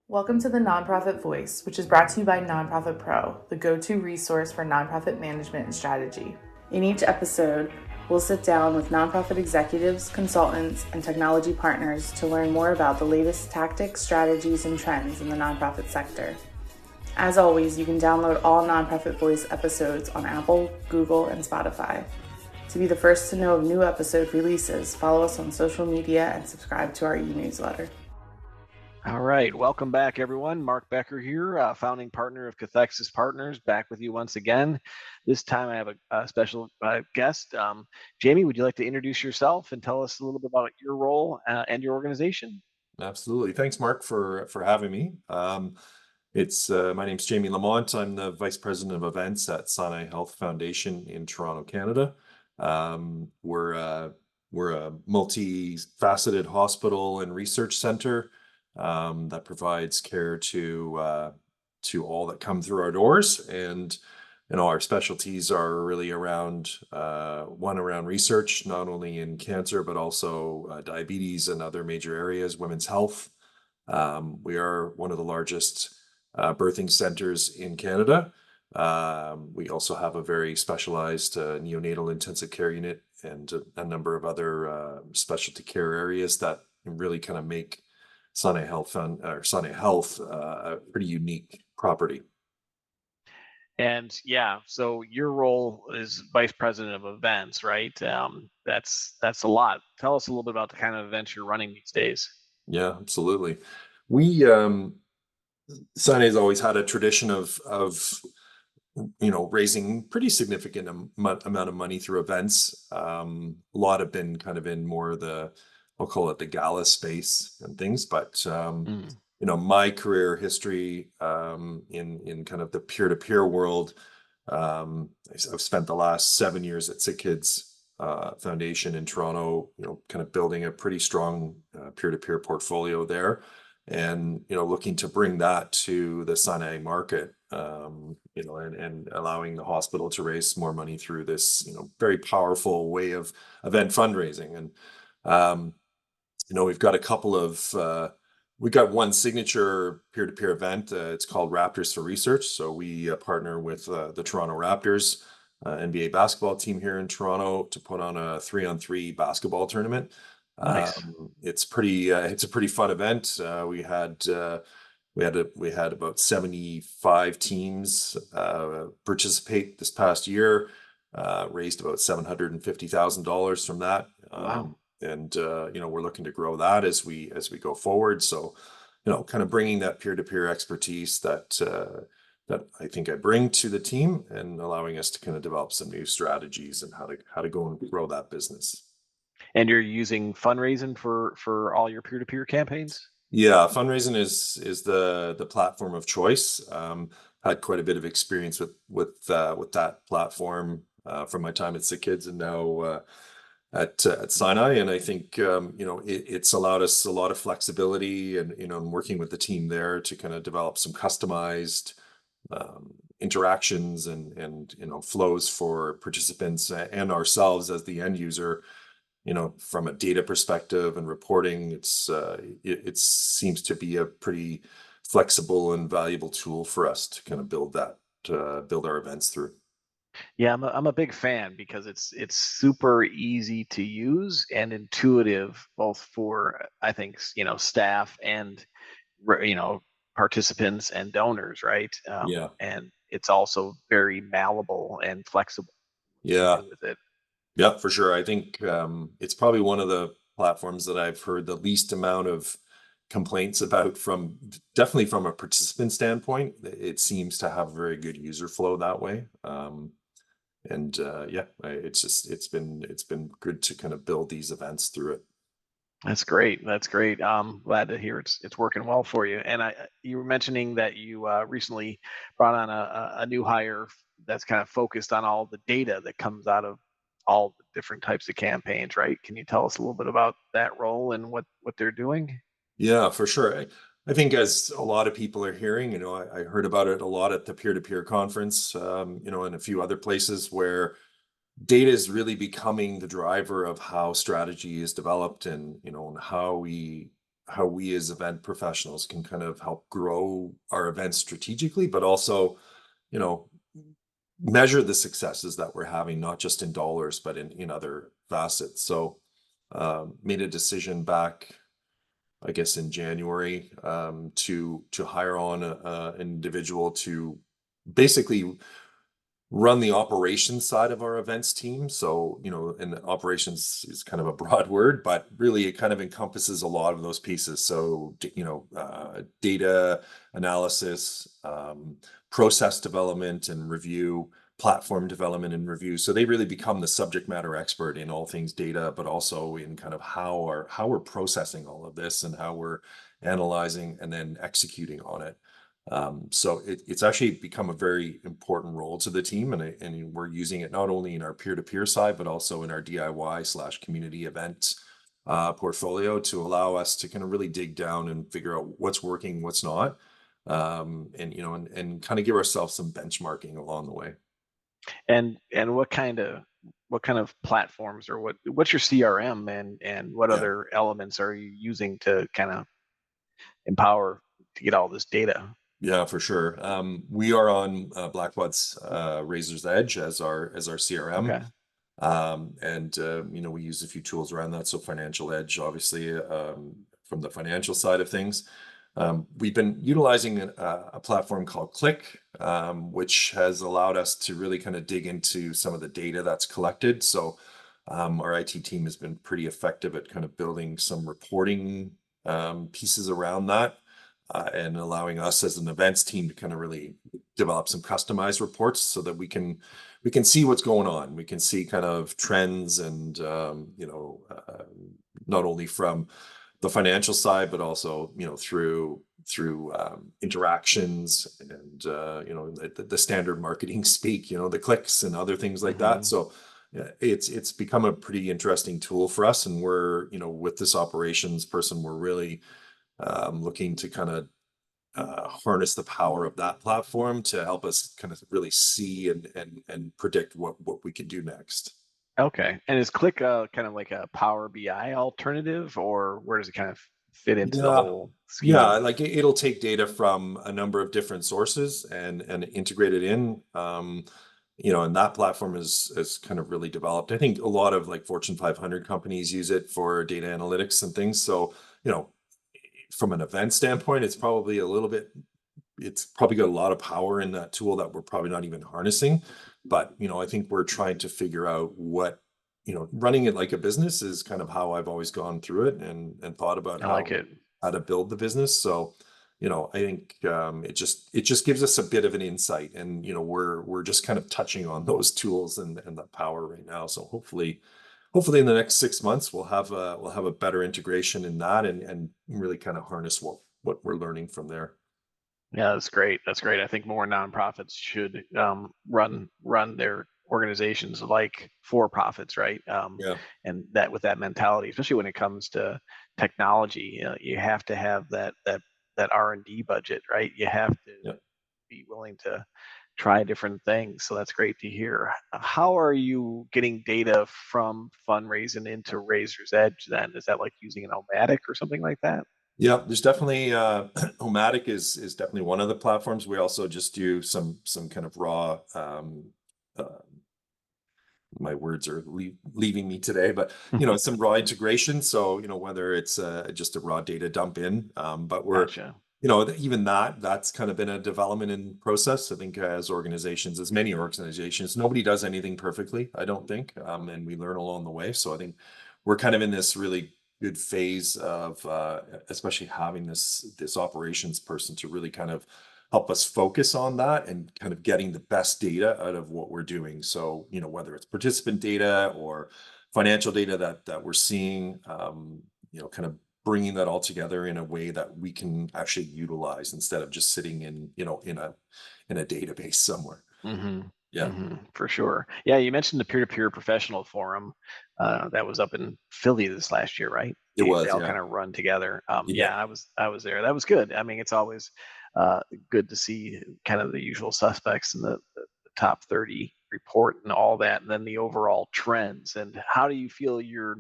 Welcome to the Nonprofit Voice, which is brought to you by Nonprofit Pro, the go-to resource for nonprofit management and strategy. In each episode, we'll sit down with nonprofit executives, consultants, and technology partners to learn more about the latest tactics, strategies, and trends in the nonprofit sector. As always, you can download all Nonprofit Voice episodes on Apple, Google, and Spotify. To be the first to know of new episode releases, follow us on social media and subscribe to our e-newsletter. All right, welcome back, everyone. Mark Becker here, founding partner of Cathexis Partners, back with you once again. This time I have a special guest. Jamie, would you like to introduce yourself and tell us a little bit about your role and your organization? Absolutely. Thanks, Mark, for having me. My name's Jamie Lamont. I'm the Vice President of Events at Sinai Health Foundation in Toronto, Canada. We're a multifaceted hospital and research center that provides care to all that come through our doors. And our specialties are really around research, not only in cancer, but also diabetes and other major areas, women's health. We are one of the largest birthing centers in Canada. We also have a very specialized neonatal intensive care unit and a number of other specialty care areas that really kind of make Sinai Health a pretty unique property. And yeah, so your role is Vice President of Events, right? That's a lot. Tell us a little bit about the kind of events you're running these days. Yeah, absolutely. We Sinai's always had a tradition of raising pretty significant amount of money through events. A lot have been kind of in more I'll call it the gala space and things, but my career history in kind of the peer-to-peer world, I've spent the last 7 years at Sick Kids Foundation in Toronto, kind of building a pretty strong peer-to-peer portfolio there, and looking to bring that to the Sinai market, and allowing the hospital to raise more money through this very powerful way of event fundraising. And we've got one signature peer-to-peer event. It's called Raptors for Research. So we partner with the Toronto Raptors, NBA basketball team here in Toronto, to put on a 3-on-3 basketball tournament. Nice. It's a pretty fun event. We had about 75 teams participate this past year. Raised about $750,000 from that. Wow. And we're looking to grow that as we go forward. So, kind of bringing that peer-to-peer expertise that I think I bring to the team, and allowing us to kind of develop some new strategies and how to go and grow that business. And you're using fundraising for all your peer-to-peer campaigns? Yeah, fundraising is the platform of choice. Had quite a bit of experience with that platform from my time at Sick Kids, and now at Sinai. And I think it's allowed us a lot of flexibility, and in working with the team there to kind of develop some customized interactions and flows for participants and ourselves as the end user. From a data perspective and reporting, it seems to be a pretty flexible and valuable tool for us to kind of build our events through. Yeah, I'm a big fan because it's super easy to use and intuitive, both for I think staff and participants and donors, right? Yeah. And it's also very malleable and flexible Yeah. with it. Yeah, for sure. I think it's probably one of the platforms that I've heard the least amount of complaints about, definitely from a participant standpoint. It seems to have very good user flow that way. It's been good to kind of build these events through it. That's great. That's great. Glad to hear it's working well for you. And you were mentioning that you recently brought on a new hire that's kind of focused on all the data that comes out of all the different types of campaigns, right? Can you tell us a little bit about that role and what they're doing? Yeah, for sure. I think, as a lot of people are hearing, I heard about it a lot at the peer-to-peer conference, and a few other places, where data is really becoming the driver of how strategy is developed, and how we how we as event professionals can kind of help grow our events strategically, but also, you know, measure the successes that we're having, not just in dollars, but in other facets. So made a decision back, I guess, in January, to hire on an individual to basically run the operations side of our events team. So, and operations is kind of a broad word, but really it kind of encompasses a lot of those pieces. So, data analysis, process development and review, platform development and review. So they really become the subject matter expert in all things data, but also in kind of how we're processing all of this and how we're analyzing and then executing on it. So it's actually become a very important role to the team, and we're using it not only in our peer-to-peer side, but also in our DIY/community event portfolio to allow us to kind of really dig down and figure out what's working, what's not, and kind of give ourselves some benchmarking along the way. And what kind of platforms, or what's your CRM, and what Yeah. other elements are you using to kind of empower to get all this data? Yeah, for sure. We are on Blackbaud's Razor's Edge as our CRM. Okay. And we use a few tools around that. So Financial Edge, obviously, from the financial side of things. We've been utilizing a platform called Click, which has allowed us to really kind of dig into some of the data that's collected. So our IT team has been pretty effective at kind of building some reporting pieces around that. And allowing us as an events team to kind of really develop some customized reports so that we can see what's going on. We can see kind of trends and not only from the financial side, but also through interactions and the standard marketing speak, the clicks and other things like that. Hmm. So yeah, it's become a pretty interesting tool for us, and we're with this operations person, we're really looking to kind of harness the power of that platform to help us kind of really see and predict what we can do next. Okay. And is Click kind of like a Power BI alternative, or where does it kind of fit into the Yeah, whole yeah, scheme? like it'll take data from a number of different sources and integrate it in. And that platform is kind of really developed. I think a lot of like Fortune 500 companies use it for data analytics and things. So, from an event standpoint, it's probably got a lot of power in that tool that we're probably not even harnessing. But, I think we're trying to figure out running it like a business is kind of how I've always gone through it and thought about I like it. how to build the business. So, I think it just gives us a bit of an insight, and we're just kind of touching on those tools and the power right now. So hopefully in the next 6 months we'll have a better integration in that and really kind of harness what we're learning from there. Yeah, that's great. That's great. I think more nonprofits should run their organizations like for profits, right? Yeah. And that with that mentality, especially when it comes to technology, you have to have that R&D budget, right? You have to Yeah. be willing to try different things. So that's great to hear. How are you getting data from fundraising into Razor's Edge then? Is that like using an Omatic or something like that? Yeah, there's definitely Omatic is definitely one of the platforms. We also just do some kind of raw uh, my words are leaving me today, but some raw integration. So whether it's just a raw data dump in, but we're Gotcha. even that's kind of been a development in process. I think as many organizations, nobody does anything perfectly, I don't think, and we learn along the way. So I think we're kind of in this really good phase of especially having this operations person to really kind of help us focus on that and kind of getting the best data out of what we're doing. So, whether it's participant data or financial data that we're seeing, kind of bringing that all together in a way that we can actually utilize instead of just sitting in a database somewhere. Hmm. Yeah, For sure. Yeah, you mentioned the peer-to-peer professional forum that was up in Philly this last year, right? it They was. all Yeah, kind of run together. yeah, Yeah, I was there. That was good. I mean, it's always good to see kind of the usual suspects in the top 30 report and all that, and then the overall trends. And how do you feel you're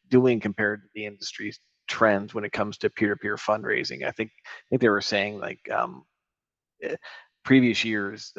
doing compared to the industry? trends when it comes to peer-to-peer fundraising. I think they were saying like previous years,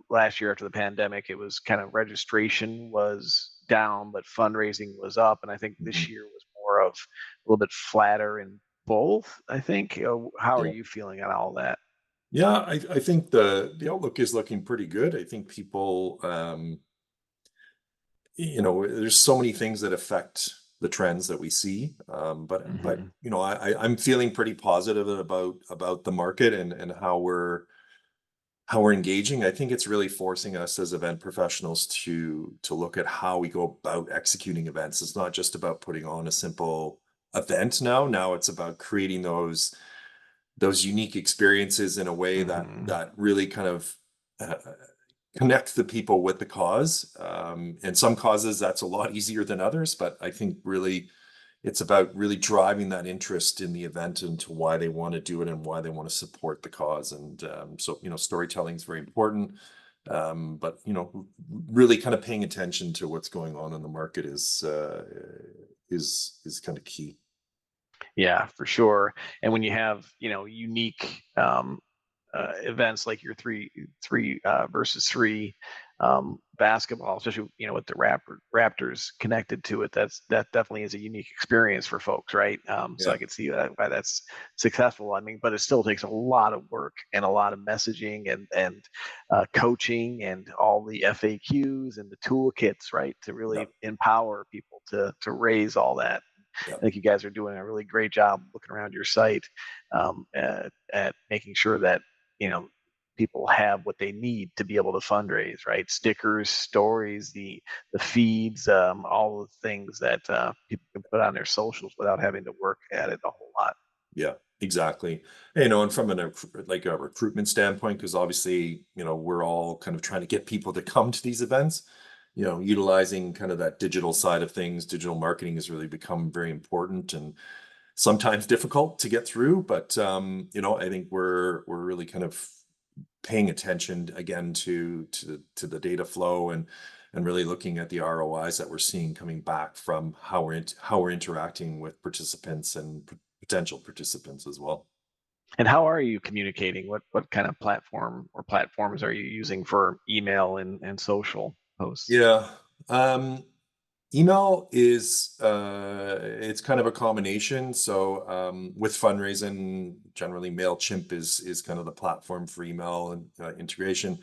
last year after the pandemic, it was kind of registration was down, but fundraising was up. And I think this year was more of a little bit flatter in both, I think. How are Yeah. you feeling on all that? Yeah, I think the outlook is looking pretty good. I think people, there's so many things that affect the trends that we see. But Mhm. I'm feeling pretty positive about the market and how we're engaging. I think it's really forcing us as event professionals to look at how we go about executing events. It's not just about putting on a simple event now. Now it's about creating those unique experiences in a way that Mhm. that really kind of uh, connect the people with the cause. And some causes that's a lot easier than others, but I think really it's about really driving that interest in the event into why they want to do it and why they want to support the cause. And so, storytelling is very important. But really kind of paying attention to what's going on in the market is kind of key. Yeah, for sure. And when you have, unique events like your three versus three basketball, especially with the Raptors connected to it. That definitely is a unique experience for folks, right? So Yeah, I could see why that's successful. I mean, but it still takes a lot of work and a lot of messaging and coaching and all the FAQs and the toolkits, right, to yeah, really empower people to raise all that. yeah, I think you guys are doing a really great job looking around your site at making sure that you know people have what they need to be able to fundraise, right? Stickers, stories, the feeds, all the things that people can put on their socials without having to work at it a whole lot. yeah, exactly. And from like a recruitment standpoint, because obviously, we're all kind of trying to get people to come to these events. Utilizing kind of that digital side of things, digital marketing has really become very important and sometimes difficult to get through. But I think we're really kind of paying attention again to the data flow and really looking at the ROIs that we're seeing coming back from how we're interacting with participants and potential participants as well. And how are you communicating? What kind of platform or platforms are you using for email and social posts? Yeah. Um, Email is it's kind of a combination. So with fundraising, generally MailChimp is kind of the platform for email and integration.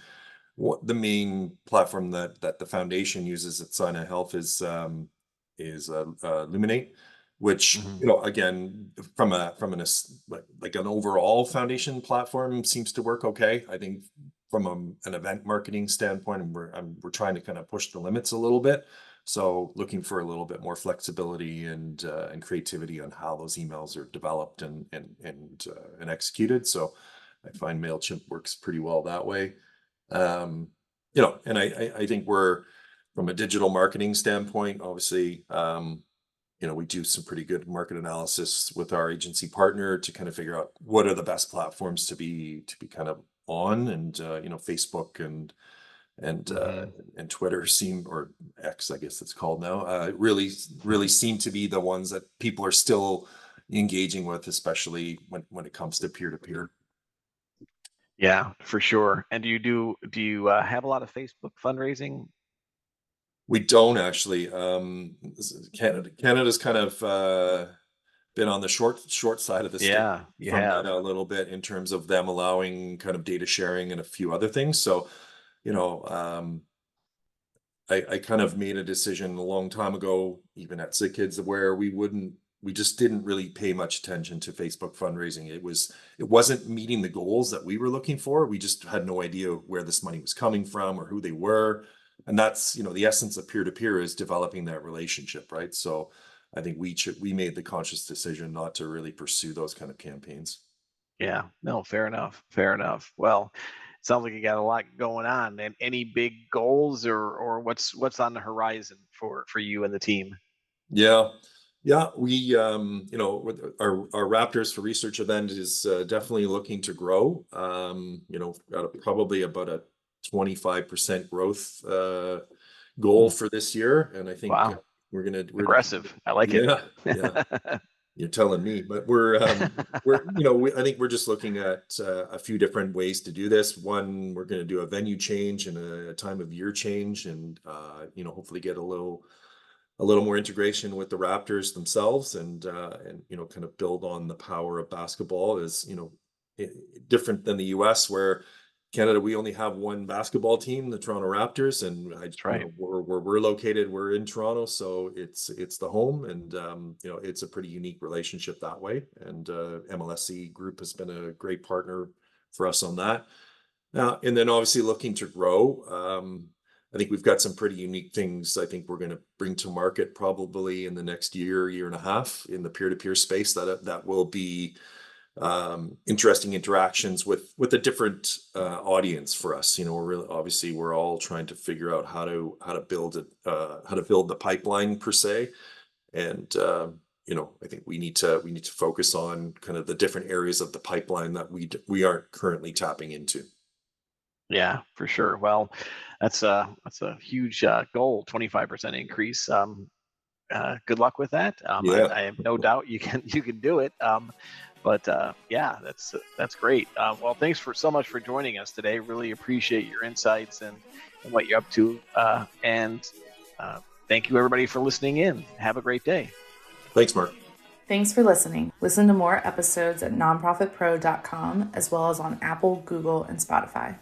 What the main platform that the foundation uses at Sinai Health is Luminate, which Hmm. again like an overall foundation platform seems to work okay. I think from an event marketing standpoint, and we're trying to kind of push the limits a little bit. So looking for a little bit more flexibility and creativity on how those emails are developed and executed. So I find Mailchimp works pretty well that way. Um, and I think we're from a digital marketing standpoint, obviously, we do some pretty good market analysis with our agency partner to kind of figure out what are the best platforms to be kind of on, and Facebook and uh, Hmm. and Twitter or X, I guess it's called now, really seem to be the ones that people are still engaging with, especially when it comes to peer to peer. Yeah, for sure. And do you have a lot of Facebook fundraising? We don't actually. Canada's kind of been on the short side of the stick Yeah, you from have. Meta a little bit in terms of them allowing kind of data sharing and a few other things. So, you know, um, I kind of made a decision a long time ago, even at Sick Kids, where we just didn't really pay much attention to Facebook fundraising. It wasn't meeting the goals that we were looking for. We just had no idea where this money was coming from or who they were. And that's, the essence of peer-to-peer is developing that relationship, right? So I think we made the conscious decision not to really pursue those kind of campaigns. Yeah, no, fair enough. Fair enough. Well, sounds like you got a lot going on. And any big goals or what's on the horizon for you and the team? Yeah. Yeah, we with our Raptors for Research event is definitely looking to grow. Got probably about a 25% growth goal Hmm. for this year, and I think Wow, we're aggressive. I like it. yeah, yeah. You're telling me, but I think we're just looking at a few different ways to do this. One, we're going to do a venue change and a time of year change, and hopefully get a little more integration with the Raptors themselves, and kind of build on the power of basketball. Is different than the U.S., where Canada, we only have one basketball team, the Toronto Raptors, and That's right. where we're located, we're in Toronto, so it's the home, and it's a pretty unique relationship that way. And MLSE Group has been a great partner for us on that. Now, and then obviously looking to grow. I think we've got some pretty unique things I think we're going to bring to market probably in the next year and a half in the peer-to-peer space that will be interesting interactions with a different audience for us. We're all trying to figure out how to build it, how to build the pipeline per se, and I think we need to focus on kind of the different areas of the pipeline that we aren't currently tapping into. Yeah, for sure. Well, that's a huge goal, 25% increase. Good luck with that. Yeah. I have no doubt you can do it. But yeah, that's great. Well, thanks so much for joining us today. Really appreciate your insights and what you're up to. And thank you everybody for listening in. Have a great day. Thanks, Mark. Thanks for listening. Listen to more episodes at nonprofitpro.com, as well as on Apple, Google, and Spotify.